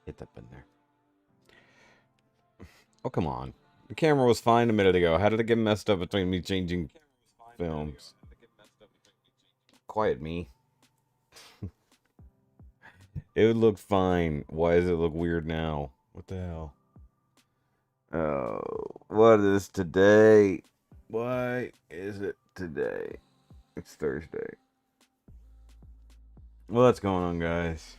Hit that button there. Oh, come on. The camera was fine a minute ago. How did it get messed up between me changing films? Quiet me. It would look fine. Why does it look weird now? What the hell? Oh, what is today? Why is it today? It's Thursday. Well, what's going on, guys?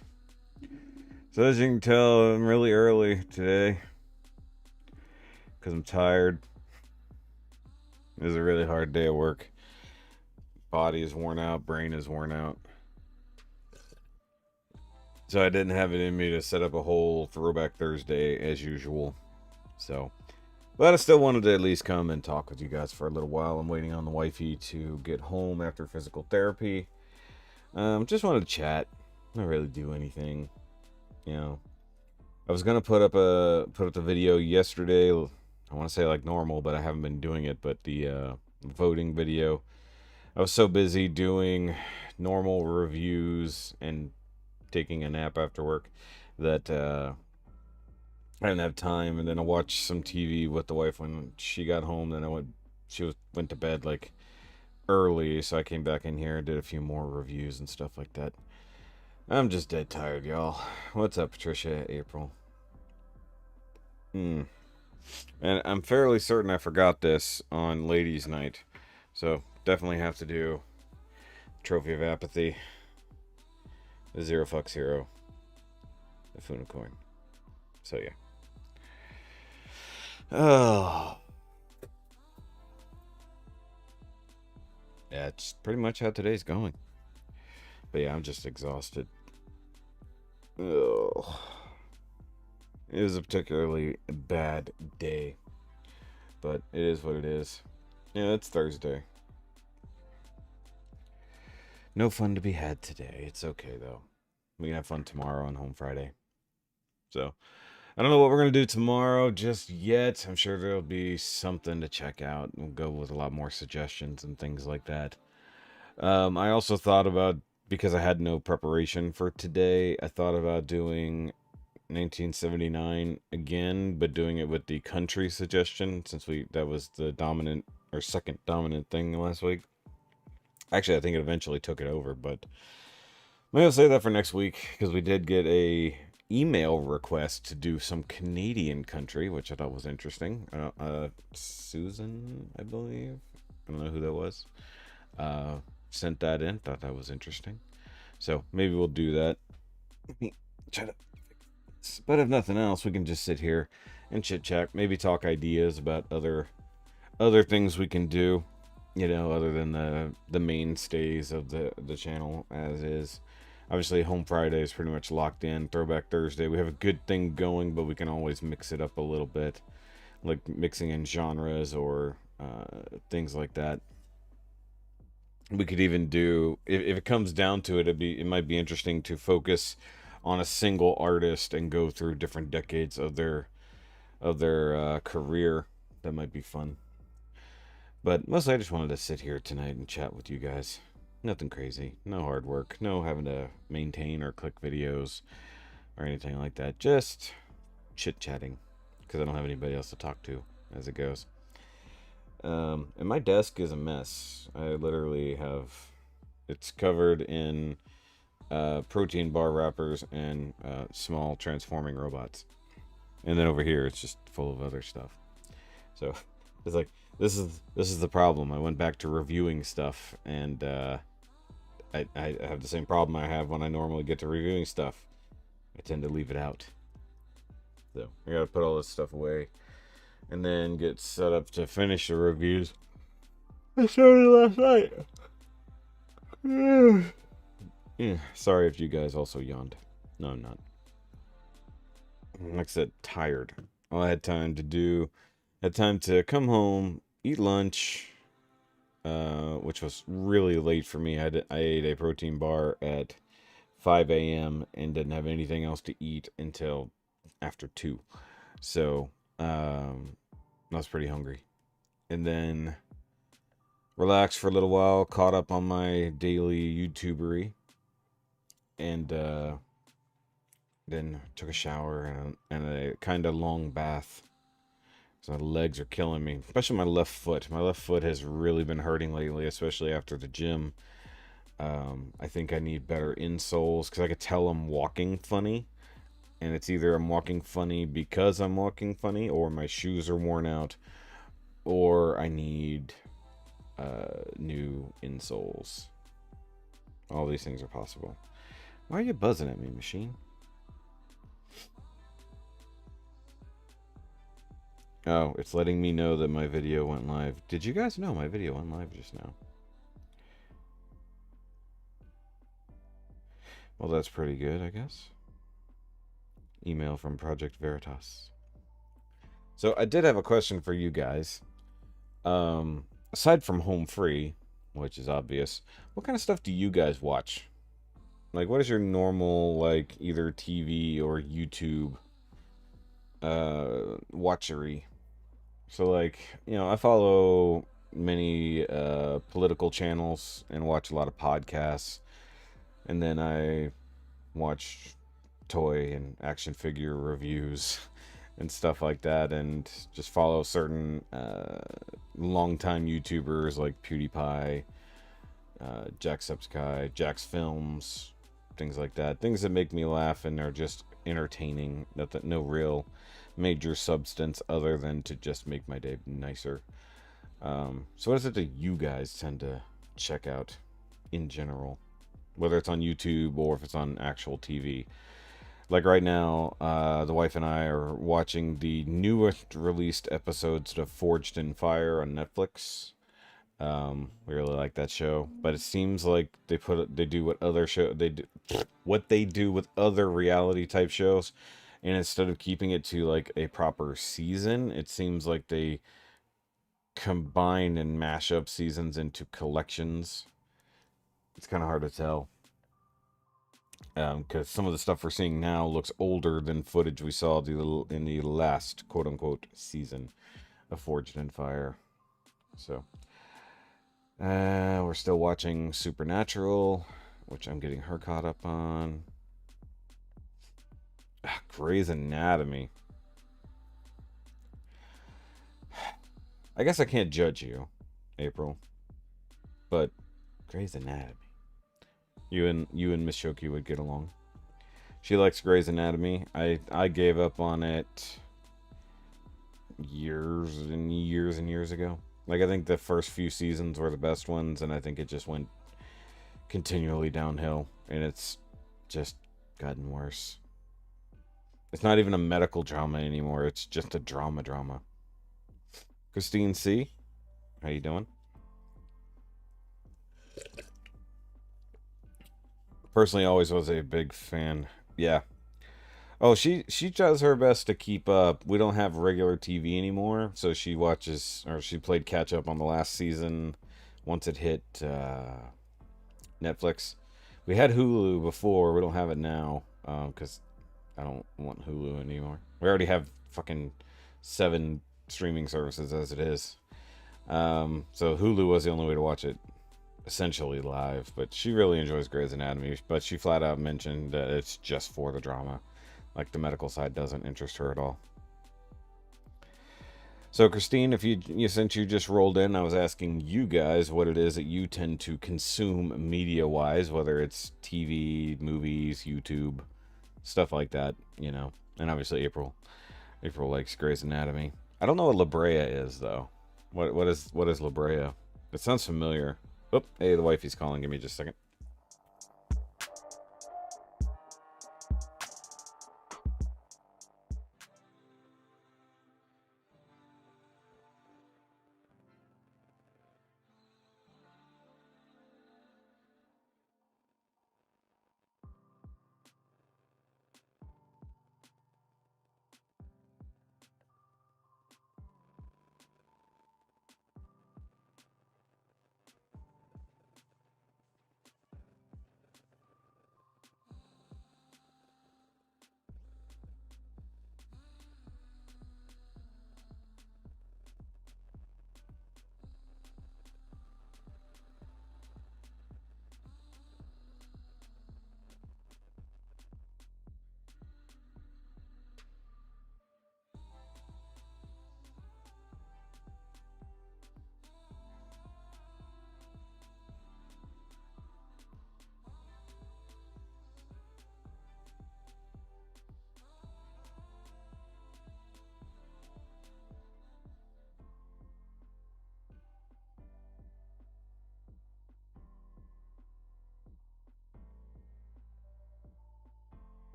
So as you can tell, I'm really early today because I'm tired. It was a really hard day of work. Body is worn out, brain is worn out. So I didn't have it in me to set up a whole Throwback Thursday as usual. So, but I still wanted to at least come and talk with you guys for a little while. I'm waiting on the wifey to get home after physical therapy. Just wanted to chat, not really do anything. You know, I was gonna put up the video yesterday. I want to say like normal, but I haven't been doing it. But the voting video, I was so busy doing normal reviews and taking a nap after work that I didn't have time. And then I watched some TV with the wife when she got home. Then she went to bed like early, so I came back in here and did a few more reviews and stuff like that. I'm just dead tired, y'all. What's up, Patricia? April? And I'm fairly certain I forgot this on Ladies' Night, so definitely have to do Trophy of Apathy, the Zero Fucks Hero, the Funicorn. So yeah. Oh. Yeah, it's pretty much how today's going. But yeah, I'm just exhausted. Ugh. It was a particularly bad day. But it is what it is. Yeah, it's Thursday. No fun to be had today. It's okay, though. We can have fun tomorrow on Home Friday. So, I don't know what we're going to do tomorrow just yet. I'm sure there'll be something to check out. We'll go with a lot more suggestions and things like that. I also thought about, because I had no preparation for today, I thought about doing 1979 again, but doing it with the country suggestion, since that was the dominant or second dominant thing last week. Actually, I think it eventually took it over, but maybe I'll say that for next week, because we did get a email request to do some Canadian country, which I thought was interesting. Susan, I believe. I don't know who that was. Sent that in. Thought that was interesting. So maybe we'll do that. Try to. But if nothing else, we can just sit here and chit chat. Maybe talk ideas about other things we can do. You know, other than the mainstays of the channel as is. Obviously, Home Friday is pretty much locked in. Throwback Thursday, we have a good thing going, but we can always mix it up a little bit, like mixing in genres or things like that. We could even do, if it comes down to it, it might be interesting to focus on a single artist and go through different decades of their career. That might be fun. But mostly I just wanted to sit here tonight and chat with you guys. Nothing crazy. No hard work. No having to maintain or click videos or anything like that. Just chit-chatting. Because I don't have anybody else to talk to as it goes. And my desk is a mess. I literally have... It's covered in protein bar wrappers and small transforming robots. And then over here, it's just full of other stuff. So, it's like... This is the problem. I went back to reviewing stuff, and I have the same problem I have when I normally get to reviewing stuff. I tend to leave it out. So I gotta put all this stuff away, and then get set up to finish the reviews. I started last night. Yeah, sorry if you guys also yawned. No, I'm not. Like I said, tired. All I had time to come home, eat lunch, which was really late for me. I ate a protein bar at 5 a.m. and didn't have anything else to eat until after 2. So, I was pretty hungry. And then relaxed for a little while, caught up on my daily YouTubery, and Then took a shower and a kind of long bath. So my legs are killing me, especially my left foot. My left foot has really been hurting lately, especially after the gym. I think I need better insoles because I could tell I'm walking funny. And it's either I'm walking funny because I'm walking funny, or my shoes are worn out, or I need new insoles. All these things are possible. Why are you buzzing at me, machine? Oh, it's letting me know that my video went live. Did you guys know my video went live just now? Well, that's pretty good, I guess. Email from Project Veritas. So I did have a question for you guys. Aside from Home Free, which is obvious, what kind of stuff do you guys watch? Like, what is your normal, like, either TV or YouTube watchery? So, like, I follow many political channels and watch a lot of podcasts, and then I watch toy and action figure reviews and stuff like that, and just follow certain longtime YouTubers like PewDiePie, Jacksepticeye, Jack's Films, things like that. Things that make me laugh and are just entertaining. No real major substance other than to just make my day nicer. So what is it that you guys tend to check out in general? Whether it's on YouTube or if it's on actual TV. Like right now, the wife and I are watching the newest released episodes of Forged in Fire on Netflix. We really like that show, but it seems like they do what they do with other reality type shows, and instead of keeping it to like a proper season, it seems like they combine and mash up seasons into collections. It's kind of hard to tell. Because some of the stuff we're seeing now looks older than footage we saw in the last quote-unquote season of Forged in Fire. So, we're still watching Supernatural, which I'm getting her caught up on. Grey's Anatomy. I guess I can't judge you, April, but Grey's Anatomy. You and Miss Shoki would get along. She likes Grey's Anatomy. I gave up on it years and years and years ago. Like, I think the first few seasons were the best ones, and I think it just went continually downhill, and it's just gotten worse. It's not even a medical drama anymore. It's just a drama. Christine C, how you doing? Personally, always was a big fan. Yeah. Oh, she does her best to keep up. We don't have regular TV anymore, so she played catch up on the last season once it hit Netflix. We had Hulu before. We don't have it now because I don't want Hulu anymore. We already have fucking 7 streaming services as it is. So Hulu was the only way to watch it essentially live. But she really enjoys Grey's Anatomy. But she flat out mentioned that it's just for the drama. Like, the medical side doesn't interest her at all. So, Christine, since you just rolled in, I was asking you guys what it is that you tend to consume media-wise, whether it's TV, movies, YouTube, stuff like that, And obviously, April likes Grey's Anatomy. I don't know what La Brea is, though. What is La Brea? It sounds familiar. Oh, hey, the wifey's calling. Give me just a second.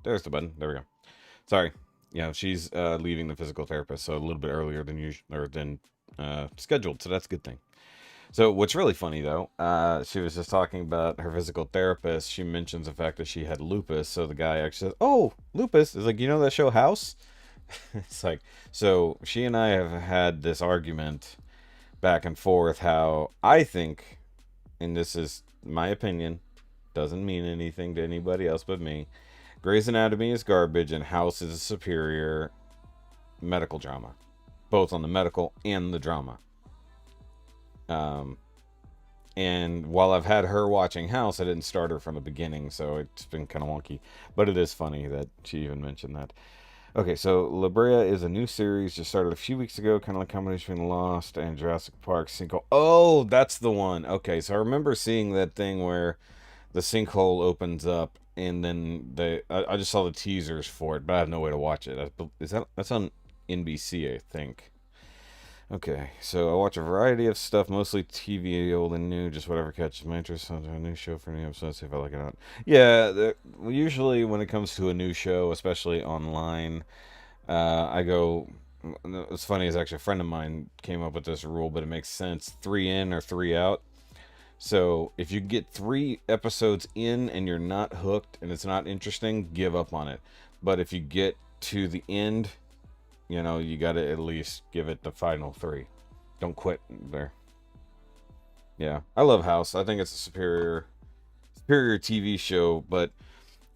There's the button. There we go. Sorry. Yeah, she's leaving the physical therapist, so a little bit earlier than usual or than scheduled. So that's a good thing. So what's really funny though, she was just talking about her physical therapist. She mentions the fact that she had lupus. So the guy actually says, "Oh, lupus is like, you know that show House?" It's like, so she and I have had this argument back and forth. How I think, and this is my opinion, doesn't mean anything to anybody else but me. Grey's Anatomy is garbage, and House is a superior medical drama, both on the medical and the drama. Um, And while I've had her watching House, I didn't start her from the beginning, so it's been kind of wonky. But it is funny that she even mentioned that. Okay, so La Brea is a new series just started a few weeks ago, kind of like a combination between Lost and Jurassic Park Sinkhole. Oh, that's the one. Okay, so I remember seeing that thing where the sinkhole opens up, and then I just saw the teasers for it, but I have no way to watch it. That's on NBC, I think. Okay, so I watch a variety of stuff, mostly TV, old and new, just whatever catches my interest. A new show for a new episode, see if I like it or not. Yeah, usually when it comes to a new show, especially online, I go. What's funny is actually a friend of mine came up with this rule, but it makes sense: 3 in or 3 out. So if you get 3 episodes in and you're not hooked and it's not interesting, give up on it. But if you get to the end, you got to at least give it the final 3. Don't quit there. Yeah, I love House. I think it's a superior TV show, but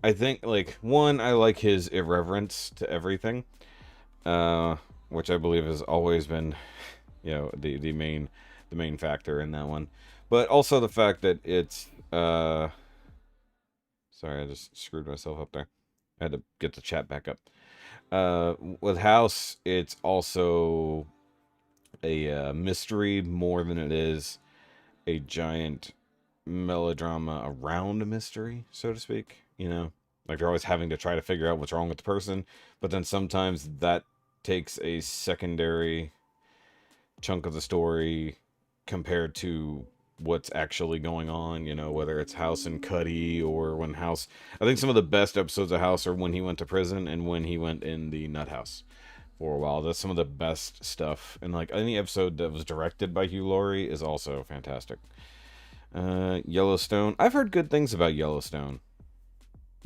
I think like one, I like his irreverence to everything, which I believe has always been, the main factor in that one. But also the fact that it's sorry, I just screwed myself up there. I had to get the chat back up. With House, it's also a mystery more than it is a giant melodrama around a mystery, so to speak. Like they're always having to try to figure out what's wrong with the person, but then sometimes that takes a secondary chunk of the story compared to what's actually going on, whether it's House and Cuddy or when House. I think some of the best episodes of House are when he went to prison and when he went in the nut house for a while. That's some of the best stuff. And like any episode that was directed by Hugh Laurie is also fantastic. Yellowstone. I've heard good things about Yellowstone.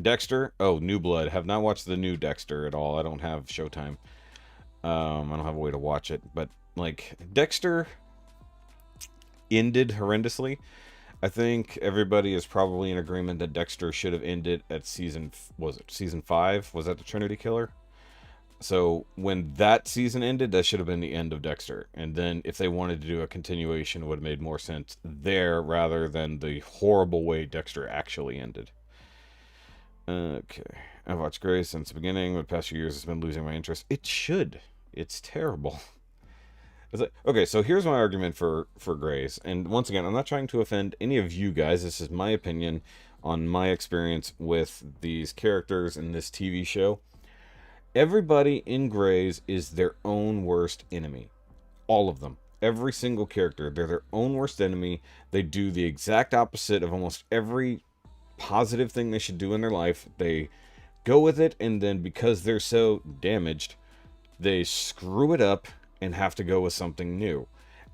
Dexter. Oh, New Blood. Have not watched the new Dexter at all. I don't have Showtime. I don't have a way to watch it. But like Dexter ended horrendously. I think everybody is probably in agreement that Dexter should have ended at season 5? Was that the Trinity Killer? So when that season ended, that should have been the end of Dexter. And then if they wanted to do a continuation, it would have made more sense there rather than the horrible way Dexter actually ended. Okay. I've watched Grey's since the beginning. The past few years, it's been losing my interest. It should. It's terrible. Okay, so here's my argument for Grey's. And once again, I'm not trying to offend any of you guys. This is my opinion on my experience with these characters in this TV show. Everybody in Grey's is their own worst enemy. All of them. Every single character. They're their own worst enemy. They do the exact opposite of almost every positive thing they should do in their life. They go with it, and then because they're so damaged, they screw it up and have to go with something new.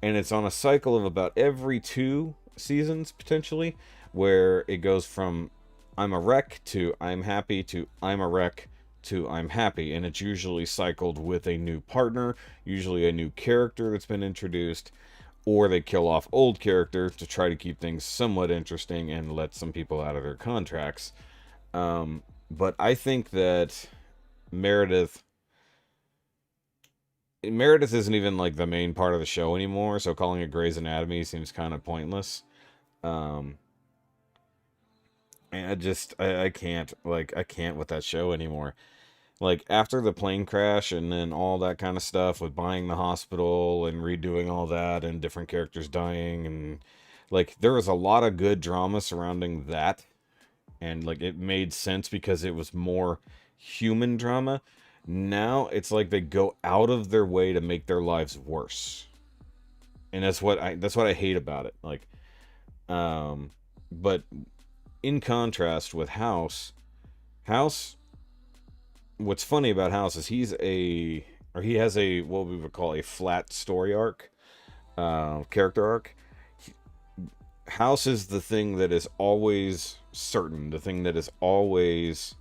And it's on a cycle of about every 2 seasons, potentially, where it goes from I'm a wreck to I'm happy to I'm a wreck to I'm happy. And it's usually cycled with a new partner, usually a new character that's been introduced, or they kill off old characters to try to keep things somewhat interesting and let some people out of their contracts. But I think that Meredith isn't even like the main part of the show anymore, so calling it Grey's Anatomy seems kind of pointless. And I can't with that show anymore. Like after the plane crash and then all that kind of stuff with buying the hospital and redoing all that and different characters dying, and like there was a lot of good drama surrounding that, and like it made sense because it was more human drama. Now it's like they go out of their way to make their lives worse, and that's what I hate about it. Like, but in contrast with House what's funny about House is he has a what we would call a flat story arc, character arc. House is the thing that is always certain, the thing that is always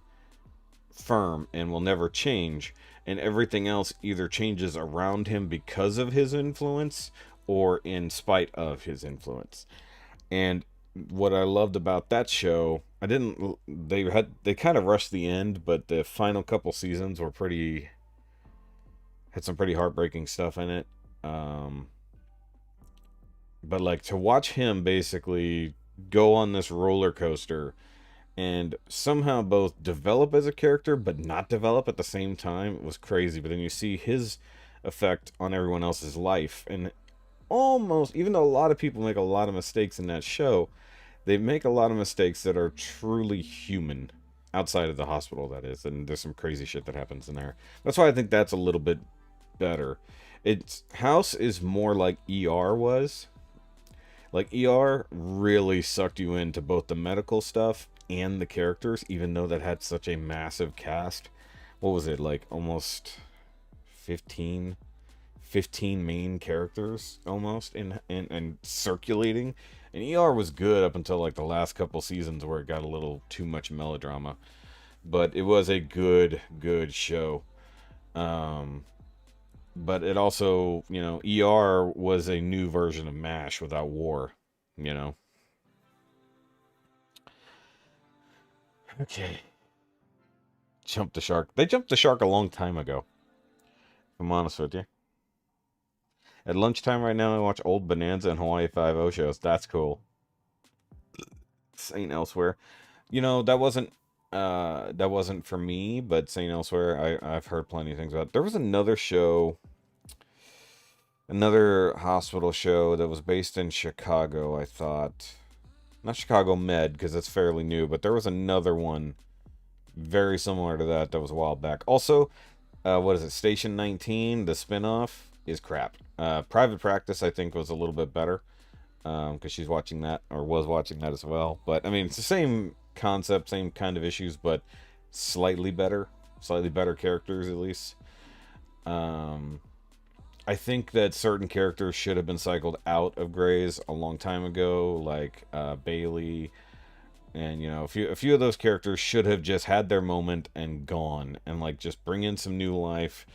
firm and will never change, and everything else either changes around him because of his influence or in spite of his influence. And what I loved about that show, I didn't they kind of rushed the end, but the final couple seasons were pretty had some pretty heartbreaking stuff in it. Um but like to watch him basically go on this roller coaster and somehow both develop as a character but not develop at the same time, it was crazy. But then you see his effect on everyone else's life, and almost, even though a lot of people make a lot of mistakes in that show, they make a lot of mistakes that are truly human outside of the hospital, that is. And there's some crazy shit that happens in there. That's why I think that's a little bit better. It's House is more like ER was. Like ER really sucked you into both the medical stuff and the characters, even though that had such a massive cast. What was it, like almost 15 main characters almost in circulating. And ER was good up until like the last couple seasons where it got a little too much melodrama. But it was a good show. But it also, ER was a new version of MASH without war, you know. Okay. Jump the shark. They jumped the shark a long time ago, if I'm honest with you. At lunchtime right now, I watch old Bonanza and Hawaii Five-O shows. That's cool. St. Elsewhere. That wasn't for me, but St. Elsewhere, I've heard plenty of things about. There was another show, another hospital show that was based in Chicago, I thought. Not Chicago Med, because it's fairly new, but there was another one very similar to that was a while back. Also, what is it? Station 19, the spinoff, is crap. Private Practice, I think, was a little bit better, because she's watching that, or was watching that as well. But, I mean, it's the same concept, same kind of issues, but slightly better characters, at least. I think that certain characters should have been cycled out of Grey's a long time ago, like Bailey, and a few of those characters should have just had their moment and gone, and like just bring in some new life.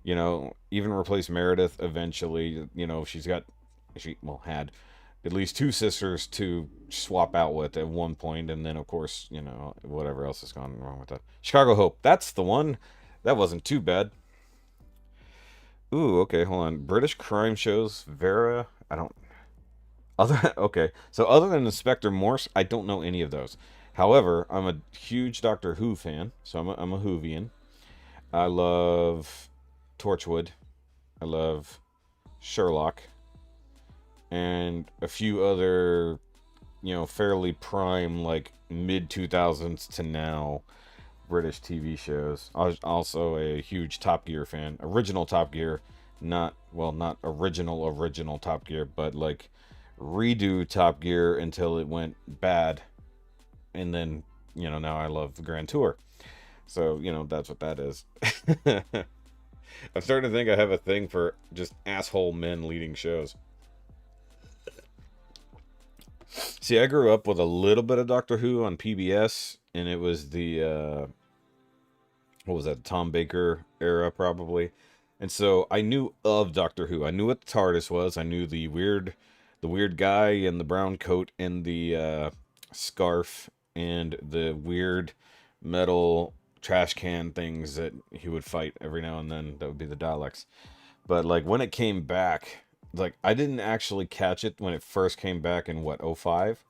Even replace Meredith eventually. She had at least two sisters to swap out with at one point, and then of course, whatever else has gone wrong with that. Chicago Hope, that's the one. That wasn't too bad. Ooh, okay, hold on. British crime shows, Vera. I don't. Okay, so other than Inspector Morse, I don't know any of those. However, I'm a huge Doctor Who fan, so I'm a Whovian. I love Torchwood. I love Sherlock, and a few other, fairly prime, like mid 2000s to now British TV shows. I was also a huge Top Gear fan. Original Top Gear, not original Top Gear, but like redo Top Gear until it went bad, and then now I love the Grand Tour. So that's what that is. I'm starting to think I have a thing for just asshole men leading shows. See, I grew up with a little bit of Doctor Who on PBS, and it was the what was that, Tom Baker era probably. And so I knew of Doctor Who. I knew what the TARDIS was. I knew the weird guy in the brown coat and the scarf and the weird metal trash can things that he would fight every now and then. That would be the Daleks. But like when it came back, like I didn't actually catch it when it first came back in what, '05.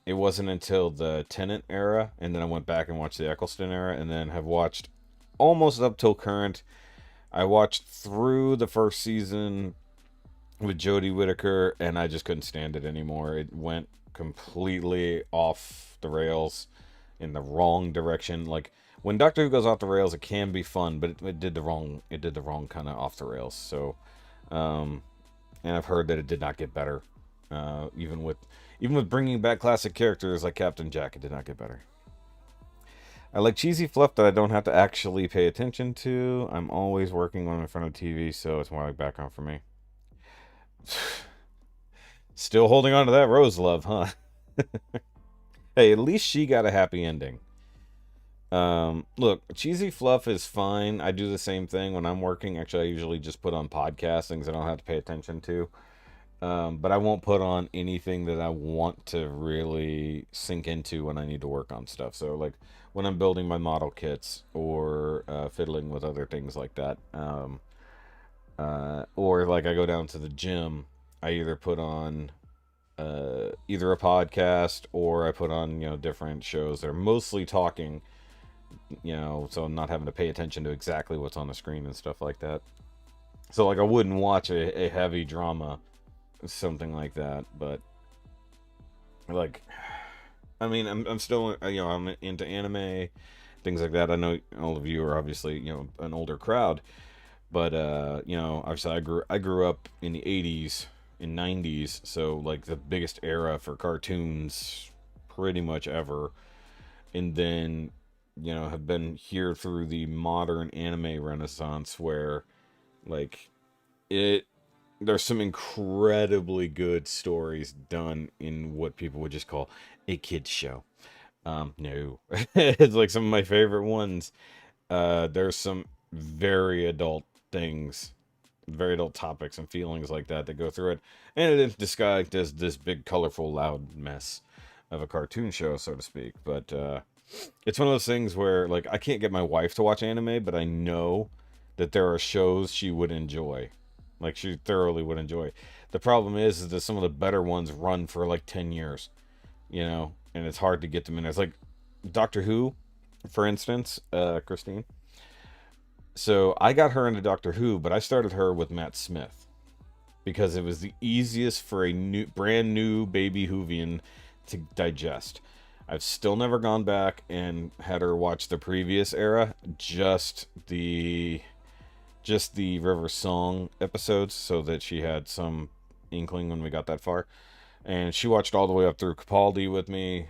It wasn't until the Tennant era, and then I went back and watched the Eccleston era, and then have watched almost up till current. I watched through the first season with Jodie Whittaker, and I just couldn't stand it anymore. It went completely off the rails in the wrong direction. Like when Doctor Who goes off the rails, it can be fun, but it did the wrong kind of off the rails. So, and I've heard that it did not get better. Even with bringing back classic characters like Captain Jack, it did not get better. I like cheesy fluff that I don't have to actually pay attention to. I'm always working when I'm in front of TV, so it's more like background for me. Still holding on to that Rose love, huh? Hey, at least she got a happy ending. Look, cheesy fluff is fine. I do the same thing when I'm working. Actually, I usually just put on podcast things I don't have to pay attention to. But I won't put on anything that I want to really sink into when I need to work on stuff. So, like when I'm building my model kits or fiddling with other things like that, or like I go down to the gym, I either put on either a podcast or I put on different shows that are mostly talking, so I'm not having to pay attention to exactly what's on the screen and stuff like that. So like I wouldn't watch a heavy drama, something like that, but like I mean I'm still I'm into anime, things like that. I know all of you are obviously an older crowd, but obviously I grew up in the 80s and 90s, so like the biggest era for cartoons pretty much ever. And then have been here through the modern anime renaissance where like it there's some incredibly good stories done in what people would just call a kids show. No. It's like some of my favorite ones. There's some very adult things, very adult topics and feelings like that go through it, and it is disguised as this big, colorful, loud mess of a cartoon show, so to speak. But it's one of those things where like I can't get my wife to watch anime, but I know that there are shows she would enjoy, like she thoroughly would enjoy. The problem is that some of the better ones run for like 10 years, and it's hard to get them in. It's like Doctor Who, for instance, Christine. So I got her into Doctor Who, but I started her with Matt Smith because it was the easiest for a brand new baby Whovian to digest. I've still never gone back and had her watch the previous era, just the River Song episodes, so that she had some inkling when we got that far. And she watched all the way up through Capaldi with me.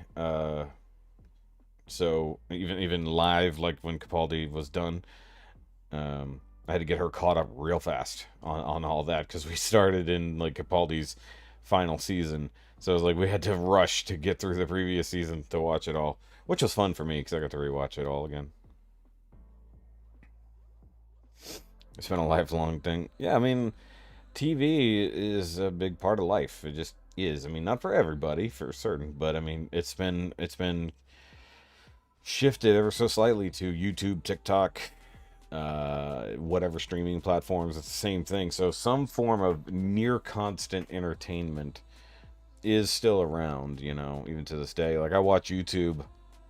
So even live, like when Capaldi was done, I had to get her caught up real fast on all that because we started in like Capaldi's final season. So it was like we had to rush to get through the previous season to watch it all, which was fun for me because I got to rewatch it all again. It's been a lifelong thing. Yeah, I mean, TV is a big part of life. It just is. I mean, not for everybody, for certain, but I mean, it's been shifted ever so slightly to YouTube, TikTok, whatever streaming platforms. It's the same thing. So some form of near constant entertainment is still around, even to this day. Like I watch YouTube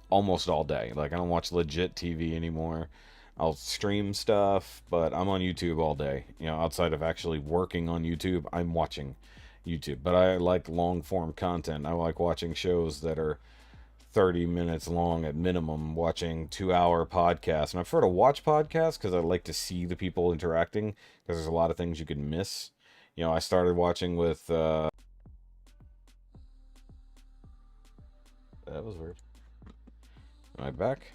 almost all day. Like I don't watch legit TV anymore. I'll stream stuff, but I'm on YouTube all day. Outside of actually working on YouTube, I'm watching YouTube. But I like long form content. I like watching shows that are 30 minutes long at minimum, watching 2-hour podcasts. And I prefer to watch podcasts because I like to see the people interacting because there's a lot of things you can miss. I started watching with. That was weird. Am I back?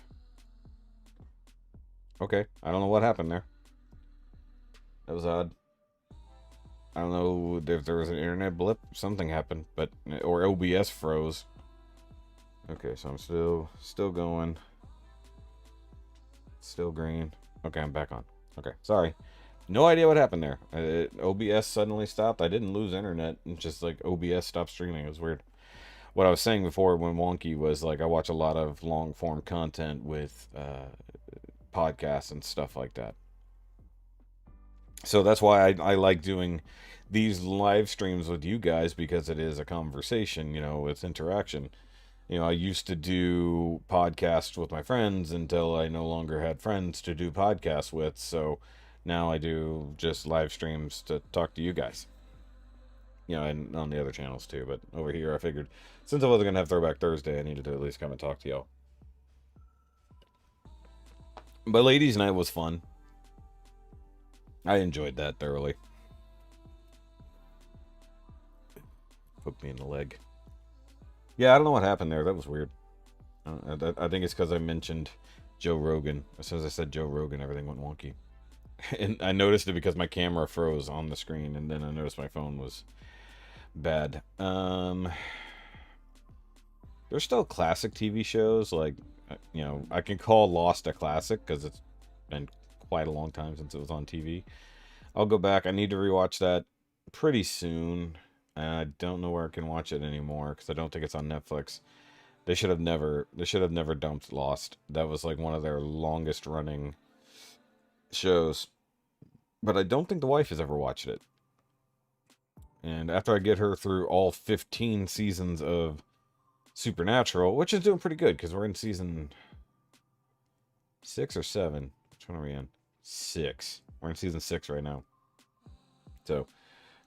Okay. I don't know what happened there. That was odd. I don't know if there was an internet blip. Something happened, or OBS froze. Okay, so I'm still going. Still green. Okay, I'm back on. Okay, sorry. No idea what happened there. OBS suddenly stopped. I didn't lose internet. It's just like OBS stopped streaming. It was weird. What I was saying before when wonky was like I watch a lot of long form content with podcasts and stuff like that. So that's why I like doing these live streams with you guys because it is a conversation, it's interaction. I used to do podcasts with my friends until I no longer had friends to do podcasts with. So now I do just live streams to talk to you guys. And on the other channels too. But over here, I figured since I wasn't going to have Throwback Thursday, I needed to at least come and talk to y'all. But Ladies' Night was fun. I enjoyed that thoroughly. Hooked me in the leg. Yeah, I don't know what happened there. That was weird. I think it's because I mentioned Joe Rogan. As soon as I said Joe Rogan, everything went wonky. And I noticed it because my camera froze on the screen, and then I noticed my phone was bad. There's still classic TV shows, like, I can call Lost a classic because it's been quite a long time since it was on TV. I'll go back. I need to rewatch that pretty soon. And I don't know where I can watch it anymore because I don't think it's on Netflix. They should have never dumped Lost. That was like one of their longest running shows. But I don't think the wife has ever watched it. And after I get her through all 15 seasons of Supernatural, which is doing pretty good because we're in season 6 or 7. Which one are we in? 6. We're in season 6 right now. So,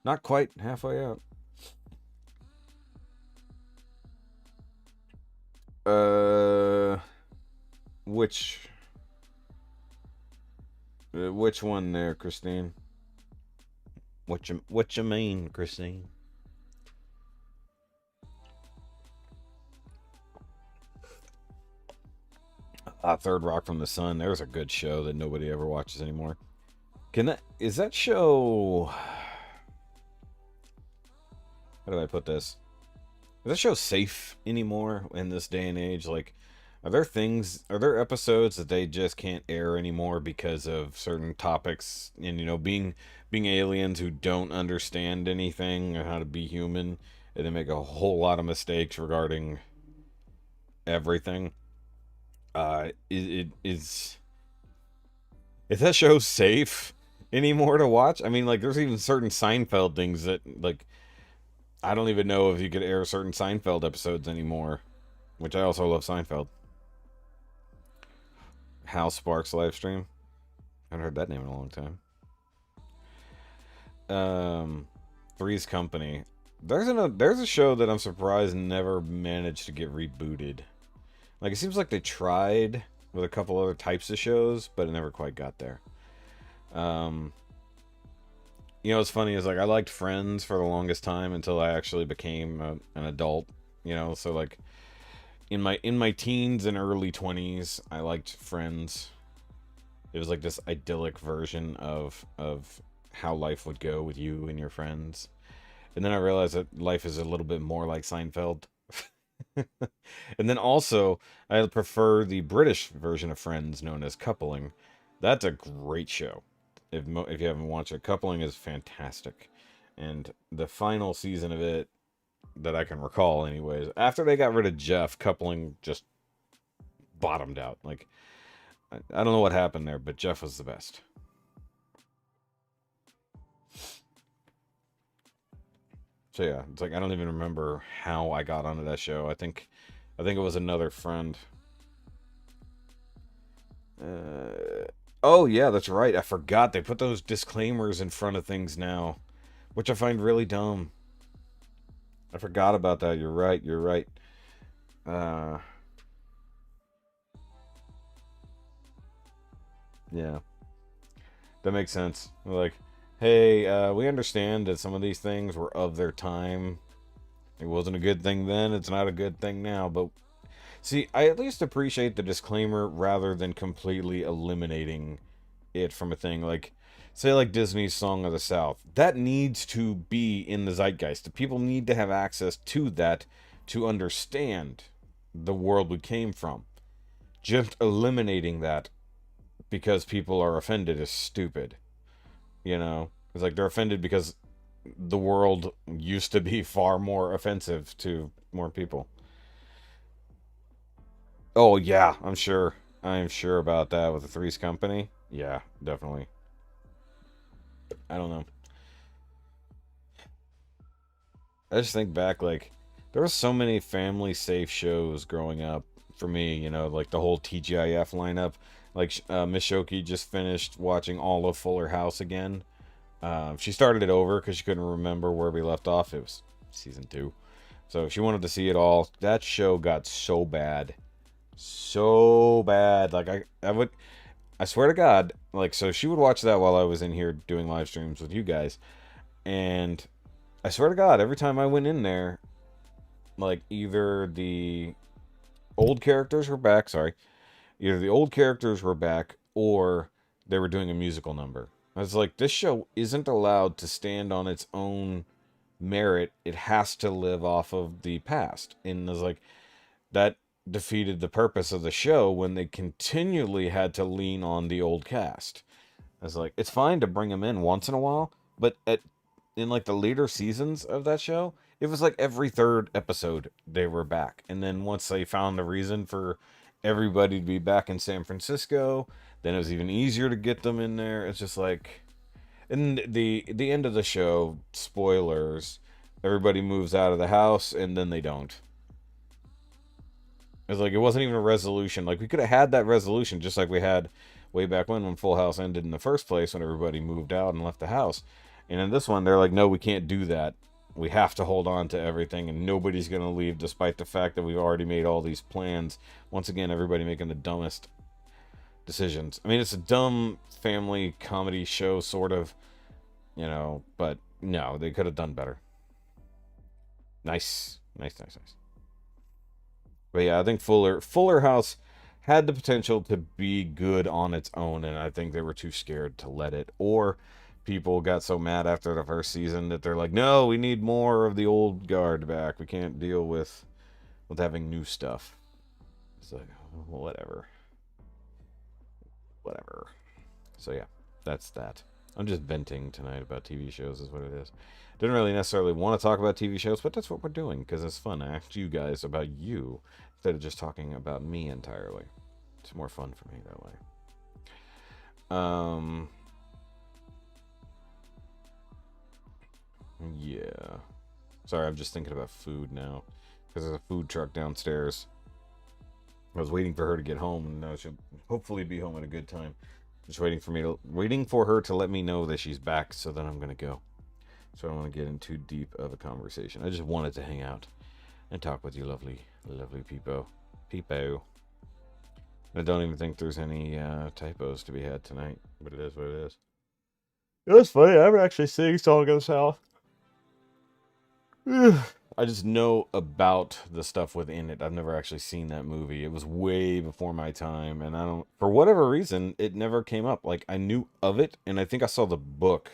not quite halfway out. Which one there, Christine? What you mean, Christine? Third Rock from the Sun. There's a good show that nobody ever watches anymore. Is that show? How do I put this? Is that show safe anymore in this day and age? Like, are there episodes that they just can't air anymore because of certain topics and, being aliens who don't understand anything or how to be human, and they make a whole lot of mistakes regarding everything? Is that show safe anymore to watch? I mean, like, there's even certain Seinfeld things that, like, I don't even know if you could air certain Seinfeld episodes anymore, which I also love Seinfeld. Hal Sparks live stream. I haven't heard that name in a long time. Three's Company. There's a show that I'm surprised never managed to get rebooted. Like, it seems like they tried with a couple other types of shows, but it never quite got there. What's funny is, like, I liked Friends for the longest time until I actually became an adult. So, like, in my teens and early 20s, I liked Friends. It was like this idyllic version of how life would go with you and your friends. And then I realized that life is a little bit more like Seinfeld. And then also, I prefer the British version of Friends known as Coupling. That's a great show. If you haven't watched it, Coupling is fantastic. And the final season of it, that I can recall anyways, after they got rid of Jeff, Coupling just bottomed out. Like, I don't know what happened there, but Jeff was the best. So yeah, it's like I don't even remember how I got onto that show. I think it was another friend. Oh yeah, that's right. I forgot they put those disclaimers in front of things now, which I find really dumb. I forgot about that. You're right. You're right. Yeah, that makes sense. Like, hey, we understand that some of these things were of their time. It wasn't a good thing then. It's not a good thing now. But see, I at least appreciate the disclaimer rather than completely eliminating it from a thing. Like, say, like Disney's Song of the South. That needs to be in the zeitgeist. People need to have access to that to understand the world we came from. Just eliminating that because people are offended is stupid. It's like they're offended because the world used to be far more offensive to more people. Oh yeah, I'm sure about that with the Three's Company. Yeah, definitely. I don't know. I just think back, like, there were so many family safe shows growing up for me, like the whole TGIF lineup. Like, Miss Shoki just finished watching all of Fuller House again. She started it over because she couldn't remember where we left off. It was season 2. So she wanted to see it all. That show got so bad. So bad. Like, I swear to God, like, so she would watch that while I was in here doing live streams with you guys. And I swear to God, every time I went in there, like, either the old characters were back. Sorry, either the old characters were back or they were doing a musical number. I was like, this show isn't allowed to stand on its own merit. It has to live off of the past. And I was like, that defeated the purpose of the show when they continually had to lean on the old cast. I was like, it's fine to bring them in once in a while, but in like the later seasons of that show, it was like every third episode they were back. And then once they found the reason for everybody to be back in San Francisco, then it was even easier to get them in there. It's just like, in the end of the show, spoilers, everybody moves out of the house and then they don't. It's like it wasn't even a resolution. Like we could have had that resolution just like we had way back when Full House ended in the first place when everybody moved out and left the house. And in this one, they're like, no, we can't do that. We have to hold on to everything, and nobody's going to leave despite the fact that we've already made all these plans. Once again, everybody making the dumbest decisions. I mean, it's a dumb family comedy show, sort of, you know, but no, they could have done better. Nice. Nice, nice, nice. But yeah, I think Fuller House had the potential to be good on its own, and I think they were too scared to let it. Or people got so mad after the first season that they're like, no, we need more of the old guard back. We can't deal with having new stuff. It's like, whatever. Whatever. So yeah, that's that. I'm just venting tonight about TV shows is what it is. Didn't really necessarily want to talk about TV shows, but that's what we're doing because it's fun. I asked you guys about you instead of just talking about me entirely. It's more fun for me that way. Yeah. Sorry, I'm just thinking about food now because there's a food truck downstairs. I was waiting for her to get home, and now she'll hopefully be home at a good time. Just waiting for her to let me know that she's back, so then I'm gonna go. So I don't want to get in too deep of a conversation. I just wanted to hang out and talk with you, lovely, lovely people. I don't even think there's any typos to be had tonight, but it is what it is. It was funny. I haven't actually seen Song of the South. I just know about the stuff within it. I've never actually seen that movie. It was way before my time, and I don't, for whatever reason, it never came up. Like, I knew of it, and I think I saw the book.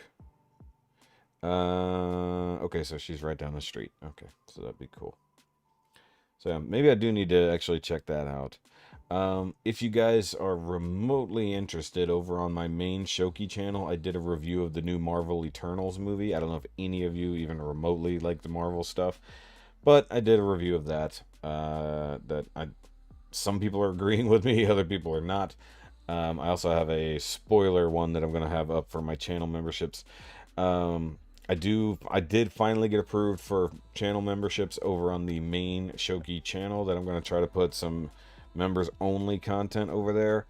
Okay, so she's right down the street. Okay, so that'd be cool. So yeah, maybe I do need to actually check that out. If you guys are remotely interested, over on my main Shoki channel, I did a review of the new Marvel Eternals movie. I don't know if any of you even remotely like the Marvel stuff, but I did a review of that. Some people are agreeing with me, other people are not. I also have a spoiler one that I'm going to have up for my channel memberships. I did finally get approved for channel memberships over on the main Shoki channel that I'm going to try to put some members only content over there.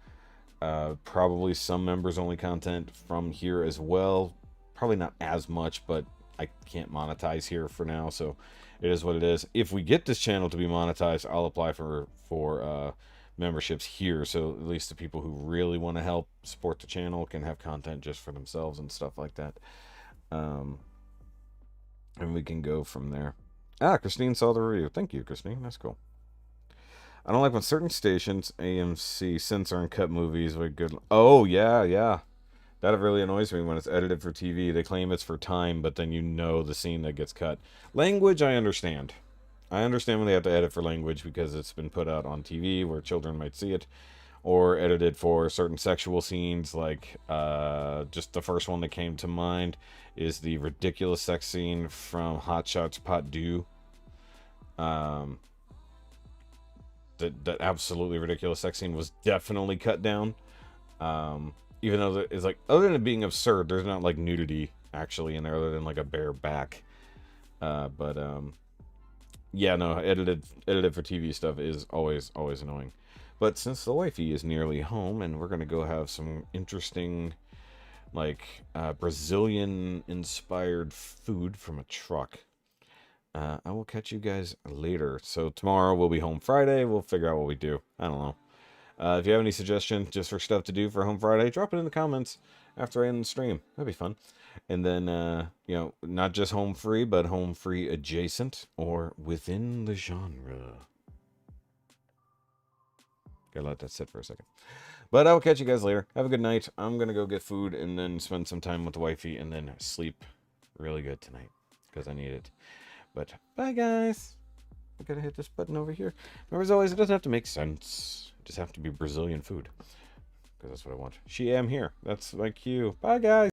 Probably some members only content from here as well. Probably not as much, but I can't monetize here for now, so it is what it is. If we get this channel to be monetized, I'll apply for memberships here, so at least the people who really want to help support the channel can have content just for themselves and stuff like that. And we can go from there. Christine saw the review. Thank you, Christine. That's cool. I don't like when certain stations, AMC, censor and cut movies with good... Oh, yeah. That really annoys me when it's edited for TV. They claim it's for time, but then you know the scene that gets cut. Language, I understand. I understand when they have to edit for language because it's been put out on TV where children might see it, or edited for certain sexual scenes, like just the first one that came to mind is the ridiculous sex scene from Hot Shots Part 2. That absolutely ridiculous sex scene was definitely cut down. Even though it's like, other than it being absurd, there's not like nudity actually in there other than like a bare back. Yeah, no, edited for TV stuff is always annoying. But since the wifey is nearly home and we're gonna go have some interesting, like, Brazilian-inspired food from a truck, I will catch you guys later. So tomorrow we'll be home Friday. We'll figure out what we do. I don't know. If you have any suggestions just for stuff to do for home Friday, drop it in the comments after I end the stream. That'd be fun. And then, you know, not just home free, but home free adjacent or within the genre. Gotta let that sit for a second. But I will catch you guys later. Have a good night. I'm gonna go get food and then spend some time with the wifey and then sleep really good tonight because I need it. But bye, guys. I gotta hit this button over here. Remember, as always, it doesn't have to make sense. It just have to be Brazilian food because that's what I want. She am here. That's my cue. Bye, guys.